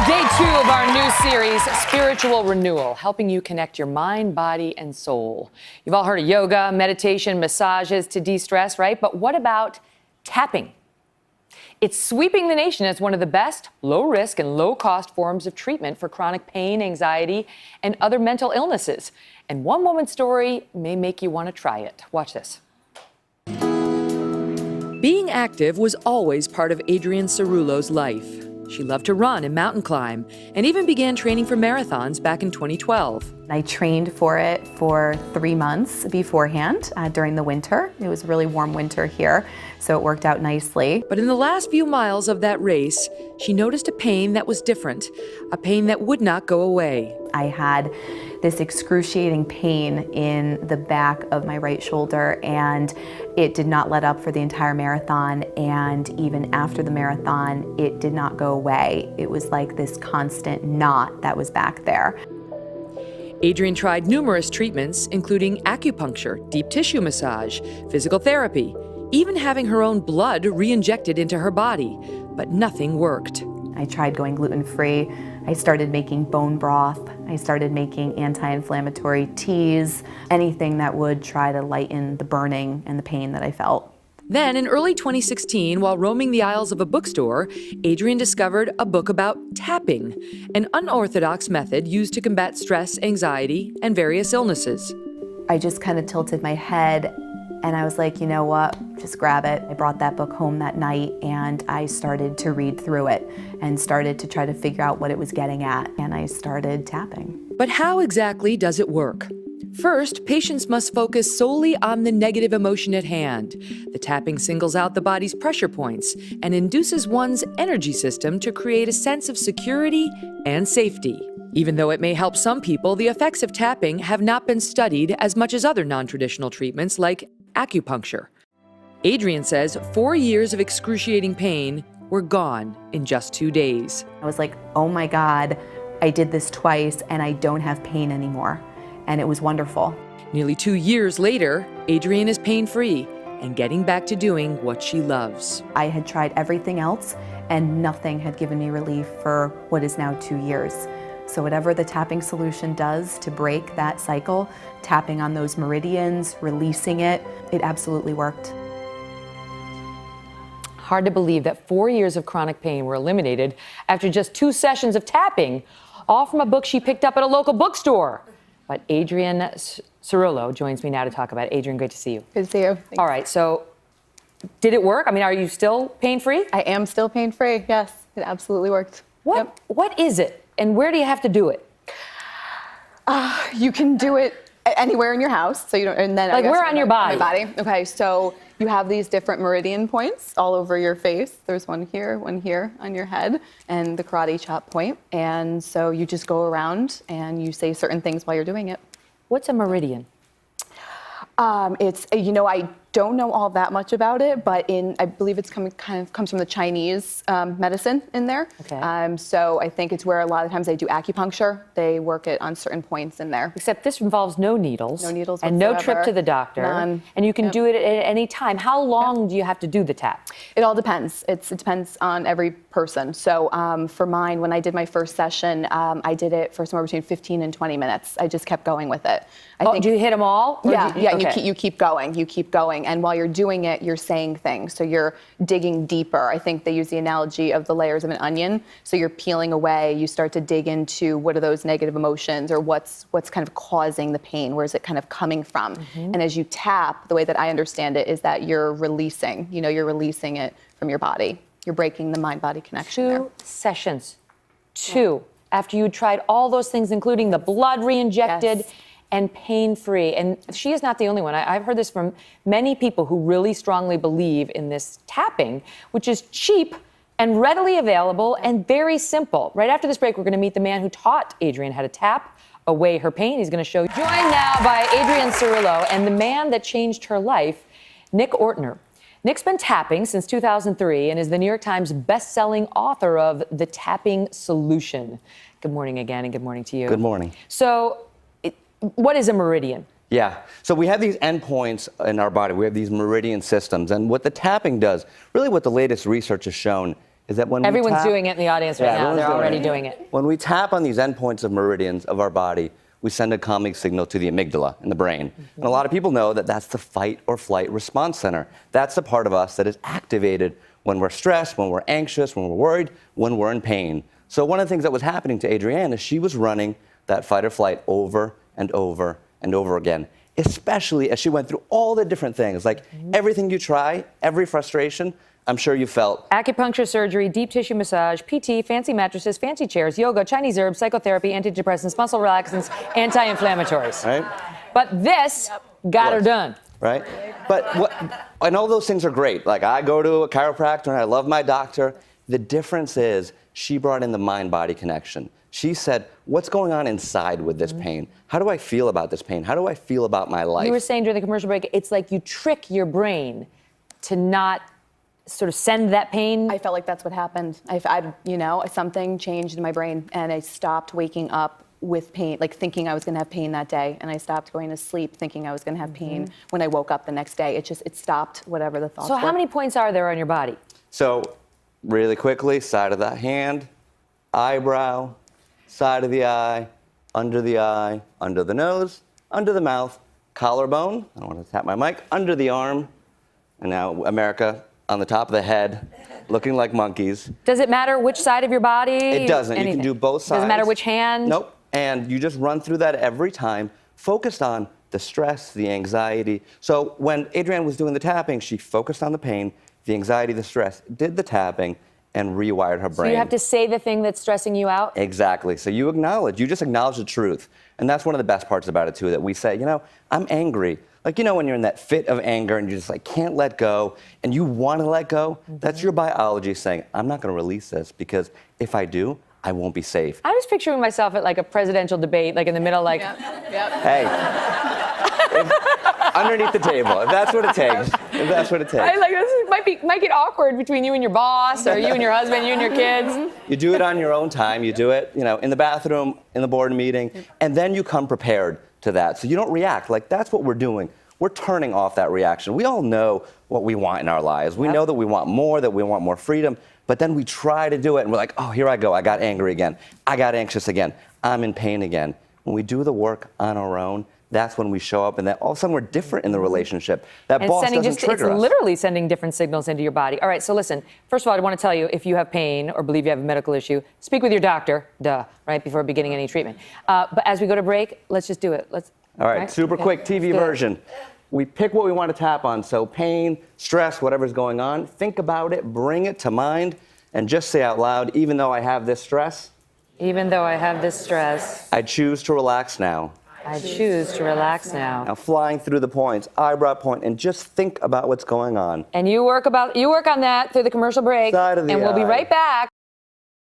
Day 2 of our new series, Spiritual Renewal, helping you connect your mind, body, and soul. You've all heard of yoga, meditation, massages to de-stress, right? But what about tapping? It's sweeping the nation as one of the best low-risk and low-cost forms of treatment for chronic pain, anxiety, and other mental illnesses. And one woman's story may make you want to try it. Watch this. Being active was always part of Adrienne Cerullo's life. She loved to run and mountain climb, and even began training for marathons back in 2012. I trained for it for 3 months beforehand during the winter. It was a really warm winter here, so it worked out nicely. But in the last few miles of that race, she noticed a pain that was different, a pain that would not go away. I had this excruciating pain in the back of my right shoulder, and it did not let up for the entire marathon, and even after the marathon, it did not go away. It was like this constant knot that was back there. Adrienne tried numerous treatments, including acupuncture, deep tissue massage, physical therapy, even having her own blood re-injected into her body, but nothing worked. I tried going gluten-free. I started making bone broth. I started making anti-inflammatory teas, anything that would try to lighten the burning and the pain that I felt. Then, in early 2016, while roaming the aisles of a bookstore, Adrienne discovered a book about tapping, an unorthodox method used to combat stress, anxiety, and various illnesses. I just kind of tilted my head, and I was like, you know what, just grab it. I brought that book home that night, and I started to read through it and started to try to figure out what it was getting at, and I started tapping. But how exactly does it work? First, patients must focus solely on the negative emotion at hand. The tapping singles out the body's pressure points and induces one's energy system to create a sense of security and safety. Even though it may help some people, the effects of tapping have not been studied as much as other non-traditional treatments like acupuncture. Adrienne says 4 years of excruciating pain were gone in just 2 days. I was like, oh my God, I did this twice and I don't have pain anymore. And it was wonderful. Nearly 2 years later, Adrienne is pain-free and getting back to doing what she loves. I had tried everything else and nothing had given me relief for what is now 2 years. So whatever the tapping solution does to break that cycle, tapping on those meridians, releasing it, it absolutely worked. Hard to believe that 4 years of chronic pain were eliminated after just 2 sessions of tapping, all from a book she picked up at a local bookstore. But Adrienne Cerullo joins me now to talk about it. Adrienne, great to see you. Good to see you. Thanks. All right, so did it work? I mean, are you still pain-free? I am still pain-free, yes. It absolutely worked. What is it, and where do you have to do it? You can do it anywhere in your house, so you don't. And then like where on your body? My body. Okay, so you have these different meridian points all over your face. There's one here on your head, and the karate chop point. And so you just go around and you say certain things while you're doing it. What's a meridian? It's, you know, I don't know all that much about it, but I believe it's kind of comes from the Chinese medicine in there. Okay. So I think it's where a lot of times they do acupuncture. They work it on certain points in there. Except this involves no needles. No needles and no whatsoever. trip to the doctor. None. And you can do it at any time. How long do you have to do the tap? It all depends. It depends on every person. So for mine, when I did my first session, I did it for somewhere between 15 and 20 minutes. I just kept going with it. I think, do you hit them all? Yeah, Okay. you keep going. And while you're doing it, you're saying things. So you're digging deeper. I think they use the analogy of the layers of an onion. So you're peeling away. You start to dig into what are those negative emotions, or what's kind of causing the pain. Where is it kind of coming from? Mm-hmm. And as you tap, the way that I understand it is that you're releasing. You know, you're releasing it from your body. You're breaking the mind-body connection. 2 sessions. 2. After you tried all those things, including the blood re-injected. Yes. And pain-free. And she is not the only one. I've heard this from many people who really strongly believe in this tapping, which is cheap and readily available and very simple. Right after this break, we're going to meet the man who taught Adrienne how to tap away her pain. He's going to show you. Joined now by Adrienne Cerullo and the man that changed her life, Nick Ortner. Nick's been tapping since 2003 and is the New York Times best-selling author of The Tapping Solution. Good morning again, and good morning to you. Good morning. So, what is a meridian? Yeah, so we have these endpoints in our body. We have these meridian systems. And what the tapping does, really what the latest research has shown, is that when we Everyone's tap, doing it in the audience right now. everyone's They're doing already doing it. When we tap on these endpoints of meridians of our body, we send a calming signal to the amygdala in the brain. And a lot of people know that that's the fight or flight response center. That's the part of us that is activated when we're stressed, when we're anxious, when we're worried, when we're in pain. So one of the things that was happening to Adrienne is she was running that fight or flight over and over and over again, especially as she went through all the different things, like everything you try, every frustration, I'm sure you felt. Acupuncture surgery, deep tissue massage, PT, fancy mattresses, fancy chairs, yoga, Chinese herbs, psychotherapy, antidepressants, muscle relaxants, anti-inflammatories. Right? But this got her done. Right? But I know those things are great. Like, I go to a chiropractor and I love my doctor. The difference is she brought in the mind-body connection. She said, what's going on inside with this pain? How do I feel about this pain? How do I feel about my life? You were saying during the commercial break, it's like you trick your brain to not sort of send that pain. I felt like that's what happened. Something changed in my brain, and I stopped waking up with pain, like thinking I was going to have pain that day, and I stopped going to sleep thinking I was going to have pain when I woke up the next day. It stopped whatever the thoughts were. So how many points are there on your body? So, really quickly, side of the hand, eyebrow, side of the eye, under the nose, under the mouth, collarbone, I don't want to tap my mic, under the arm, and now America on the top of the head, looking like monkeys. Does it matter which side of your body? It doesn't. Anything. You can do both sides. Doesn't matter which hand? Nope. And you just run through that every time, focused on the stress, the anxiety. So when Adrienne was doing the tapping, she focused on the pain, the anxiety, the stress, did the tapping, and rewired her brain. So you have to say the thing that's stressing you out? Exactly. So you just acknowledge the truth. And that's one of the best parts about it, too, that we say, I'm angry. Like, when you're in that fit of anger and you just can't let go and you want to let go, that's your biology saying, I'm not going to release this because if I do, I won't be safe. I was picturing myself at like a presidential debate, like in the middle, like. Hey, underneath the table, if that's what it takes. If that's what it takes. Might get awkward between you and your boss, or you and your husband, you and your kids. You do it on your own time. You do it, in the bathroom, in the board meeting, and then you come prepared to that. So you don't react. Like, that's what we're doing. We're turning off that reaction. We all know what we want in our lives. We know that we want more freedom, but then we try to do it, and we're like, oh, here I go. I got angry again. I got anxious again. I'm in pain again. When we do the work on our own, that's when we show up, and that all of a sudden we're different in the relationship. That And boss sending doesn't trigger us. It's literally sending different signals into your body. All right, so listen. First of all, I want to tell you, if you have pain or believe you have a medical issue, speak with your doctor, right, before beginning any treatment. But as we go to break, let's just do it. All right, super quick TV version. We pick what we want to tap on. So pain, stress, whatever's going on, think about it, bring it to mind, and just say out loud, even though I have this stress. Even though I have this stress. I choose to relax now. I choose to relax now. Now flying through the points, eyebrow point, and just think about what's going on. And you work on that through the commercial break. Side of the and we'll be eye. right back.